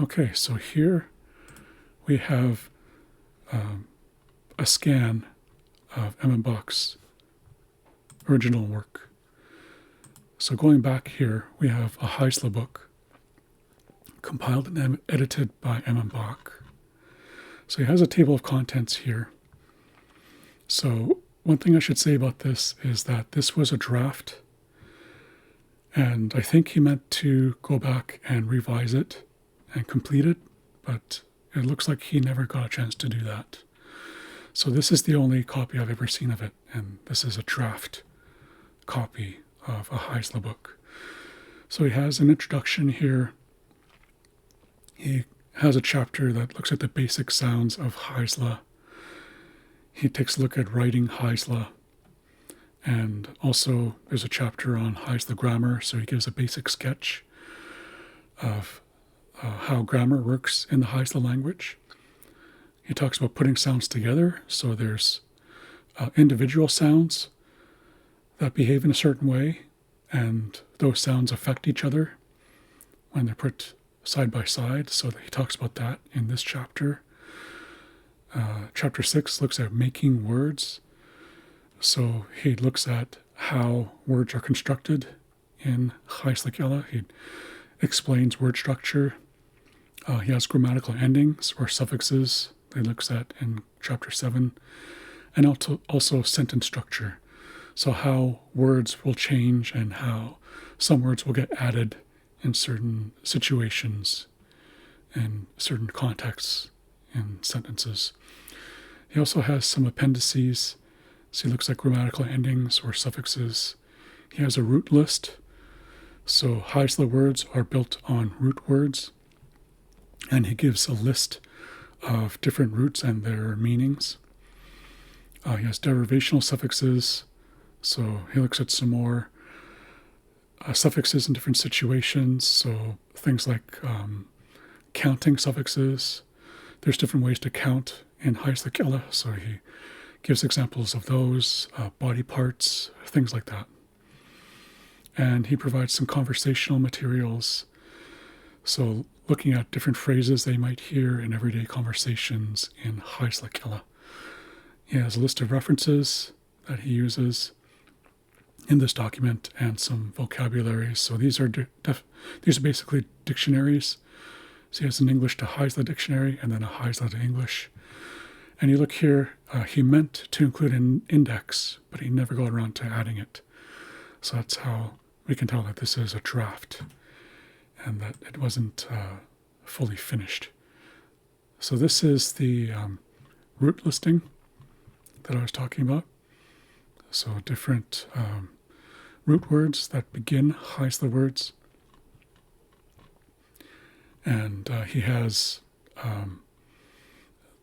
Okay, so here we have a scan of Emmon Bach's original work. So going back here, we have a Heisler book compiled and edited by Emmon Bach. So he has a table of contents here. So one thing I should say about this is that this was a draft, and I think he meant to go back and revise it and complete it, but it looks like he never got a chance to do that. So this is the only copy I've ever seen of it, and this is a draft copy of a Heisler book. So he has an introduction here. He has a chapter that looks at the basic sounds of Heisler. He takes a look at writing Heisler, and also there's a chapter on Heisler grammar, so he gives a basic sketch of how grammar works in the Heisler language. He talks about putting sounds together, so there's individual sounds that behave in a certain way, and those sounds affect each other when they're put side by side, so he talks about that in this chapter. Chapter 6 looks at making words, so he looks at how words are constructed in Heisler. He explains word structure. He has grammatical endings or suffixes that he looks at in chapter 7, and also sentence structure. So how words will change and how some words will get added in certain situations and certain contexts in sentences. He also has some appendices. So he looks at grammatical endings or suffixes. He has a root list. So Heisler words are built on root words. And he gives a list of different roots and their meanings. He has derivational suffixes. So he looks at some more suffixes in different situations. So things like counting suffixes. There's different ways to count in Heisler, so he gives examples of those, body parts, things like that. And he provides some conversational materials. So looking at different phrases they might hear in everyday conversations in Heisler. He has a list of references that he uses in this document and some vocabularies. So these are basically dictionaries. So he has an English to Heisler dictionary and then a Heisler to English. And you look here, he meant to include an index, but he never got around to adding it. So that's how we can tell that this is a draft and that it wasn't fully finished. So this is the root listing that I was talking about. So different root words that begin Heisler words. And he has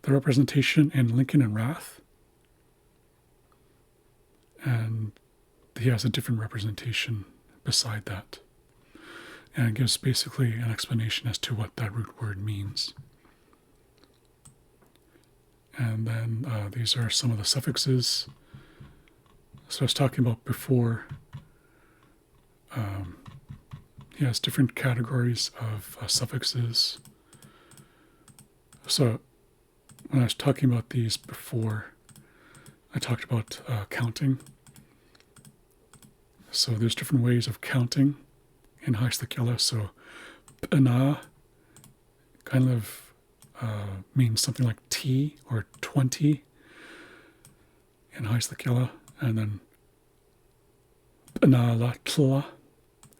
the representation in Lincoln and Wrath. And he has a different representation beside that. And it gives basically an explanation as to what that root word means. And then these are some of the suffixes. So I was talking about before, he has different categories of suffixes. So when I was talking about these before, I talked about counting. So there's different ways of counting in Heisler. So p'na kind of means something like T or 20 in Heisler. And then p'na la tla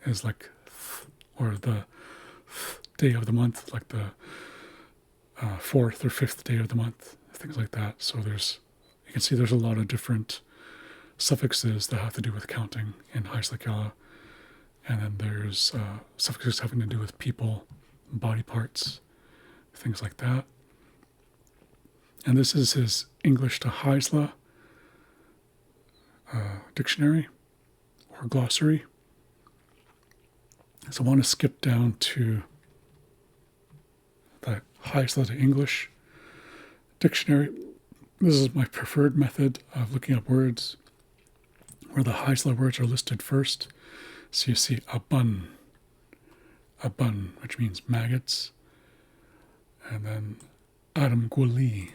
is like or the day of the month, like the fourth or fifth day of the month, things like that. So you can see there's a lot of different suffixes that have to do with counting in Heisler. And then there's suffixes having to do with people, body parts, things like that. And this is his English to Heisler dictionary or glossary. So I want to skip down to the Heisler to English dictionary. This is my preferred method of looking up words, where the Heisler words are listed first. So you see a bun, which means maggots. And then Adam Gwali.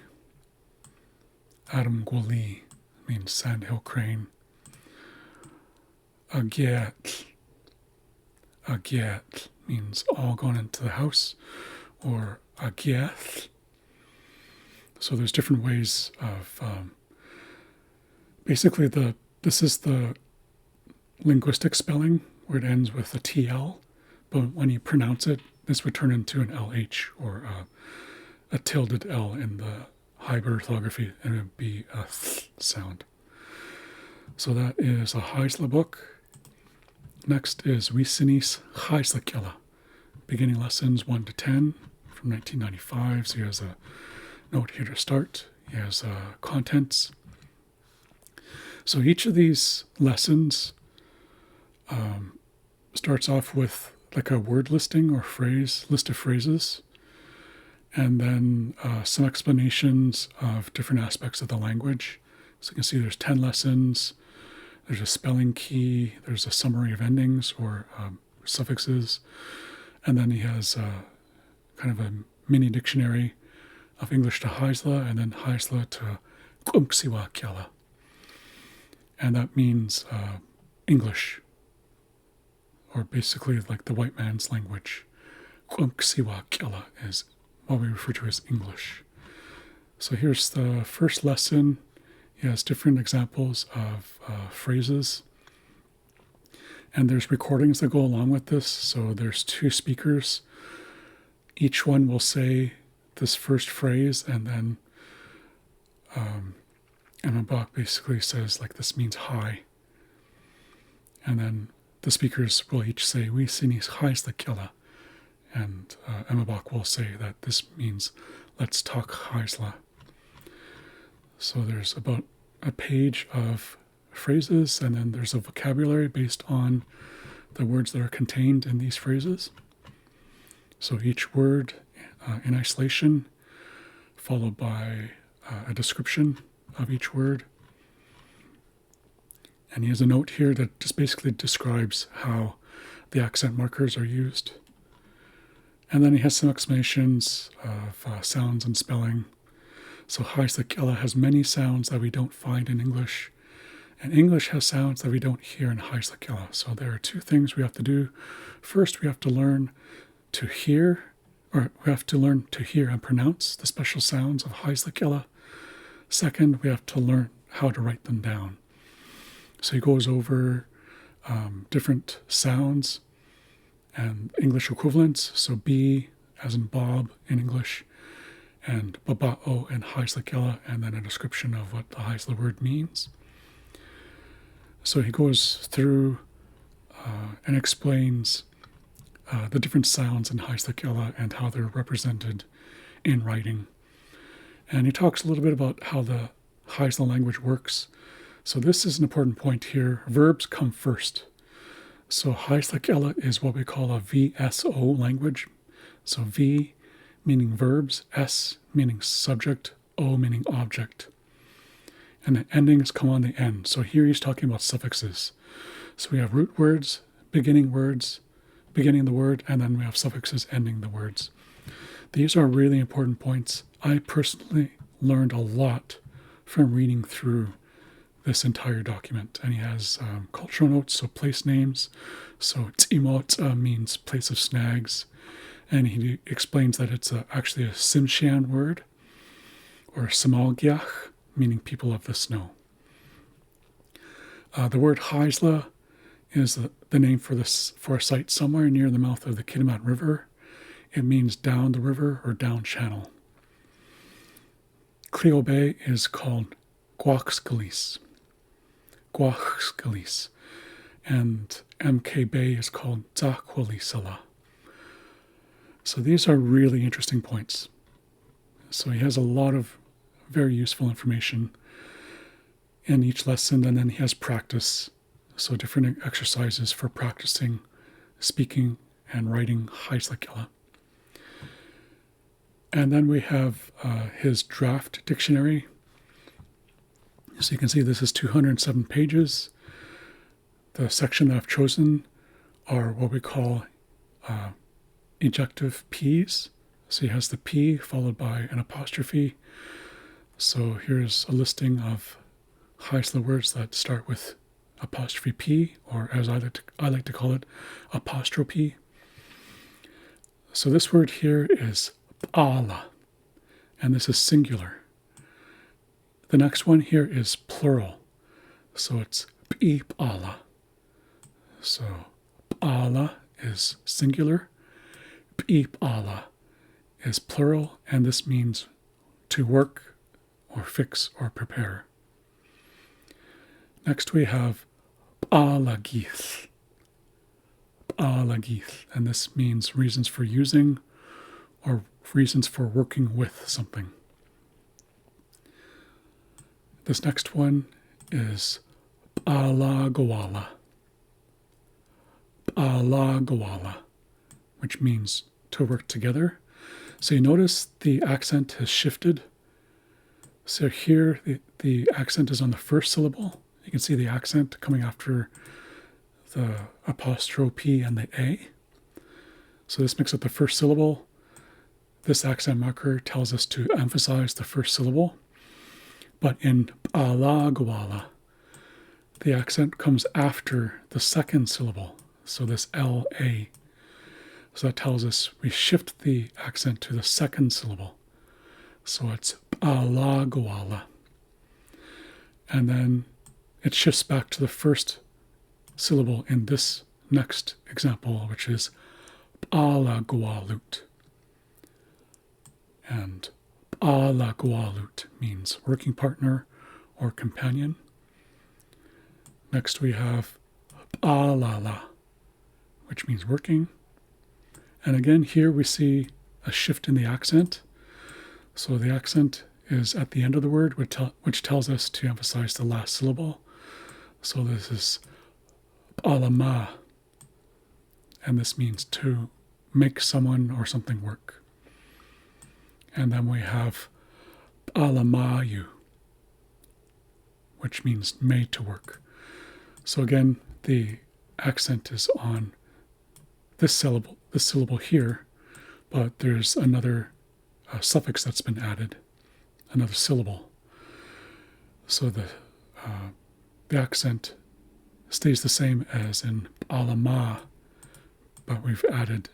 Adam Gwali means sandhill crane. Agiat. Agiat means all gone into the house, or agiath. So there's different ways of basically this is the linguistic spelling where it ends with a TL, but when you pronounce it, this would turn into an LH or a tilted L in the hybrid orthography, and it would be a th sound. So that is a Isla book. Next is Wisinis Isla, beginning lessons 1 to 10 from 1995. So he has a note here to start. He has contents. So each of these lessons starts off with like a word listing or list of phrases, and then some explanations of different aspects of the language. So you can see there's 10 lessons. There's a spelling key. There's a summary of endings or suffixes. And then he has kind of a mini dictionary of English to Haisla and then Haisla to Kumksiwa Kiala. And that means English, or basically like the white man's language. Kumksiwa Kiala is what we refer to as English. So here's the first lesson. He has different examples of phrases. And there's recordings that go along with this. So there's 2 speakers. Each one will say this first phrase, and then Emmon Bach basically says, like, this means hi. And then the speakers will each say, we sinis hais la killa. And Emmon Bach will say that this means, let's talk Haisla. So there's about a page of phrases, and then there's a vocabulary based on the words that are contained in these phrases. So each word in isolation, followed by a description of each word. And he has a note here that just basically describes how the accent markers are used. And then he has some explanations of sounds and spelling. So Haisla Killa has many sounds that we don't find in English. And English has sounds that we don't hear in Haisla Killa. So there are 2 things we have to do. First, we have to learn to hear, or we have to learn to hear and pronounce the special sounds of Haisla Killa. Second, we have to learn how to write them down. So he goes over different sounds and English equivalents. So B as in Bob in English, and baba'o in Haisla Killa, and then a description of what the Haisla word means. So he goes through and explains the different sounds in Haisla Killa and how they're represented in writing. And he talks a little bit about how the Haisla language works. So this is an important point here. Verbs come first. So Haisla Killa is what we call a VSO language. So V meaning verbs, S meaning subject, O meaning object. And the endings come on the end. So here he's talking about suffixes. So we have root words, beginning the word, and then we have suffixes ending the words. These are really important points. I personally learned a lot from reading through this entire document. And he has cultural notes, so place names. So T'imot means place of snags. And he explains that it's actually a Simshan word, or Samalgiach, meaning people of the snow. The word Haisla is the name for a site somewhere near the mouth of the Kitimat River. It means down the river or down channel. Clio Bay is called Guaxcalis. And MK Bay is called Zaqualisala. So these are really interesting points. So he has a lot of very useful information in each lesson, and then he has practice. So different exercises for practicing speaking and writing Haisla Killa. And then we have his draft dictionary. So you can see this is 207 pages. The section that I've chosen are what we call ejective P's. So he has the P followed by an apostrophe. So here's a listing of high syllable words that start with apostrophe P, or as I like to call it, apostrophe. So this word here is isla, and this is singular. The next one here is plural, so it's isla. So isla is singular, isla is plural, and this means to work or fix or prepare. Next we have alagith, and this means reasons for using or reasons for working with something. This next one is alagawala, which means to work together. So you notice the accent has shifted. So here the accent is on the first syllable. You can see the accent coming after the apostrophe and the A. So this makes up the first syllable. This accent marker tells us to emphasize the first syllable. But in alagawala, the accent comes after the second syllable. So this LA. So that tells us we shift the accent to the second syllable. So it's alagawala. And then it shifts back to the first syllable in this next example, which is alagwalut. And alagwalut means working partner or companion. Next we have alala, which means working. And again, here we see a shift in the accent. So the accent is at the end of the word, which tells us to emphasize the last syllable. So this is alama, and this means to make someone or something work. And then we have alamayu, which means made to work. So again, the accent is on this syllable here, but there's another suffix that's been added, another syllable. So the accent stays the same as in alama, but we've added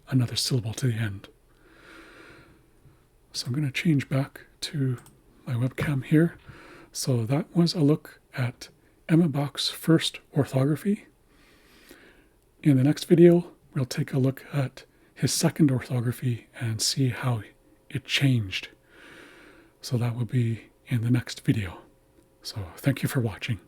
another syllable to the end. So I'm going to change back to my webcam here. So that was a look at Emmon Bach's first orthography. In the next video, we'll take a look at his second orthography and see how it changed. So that will be in the next video. So thank you for watching.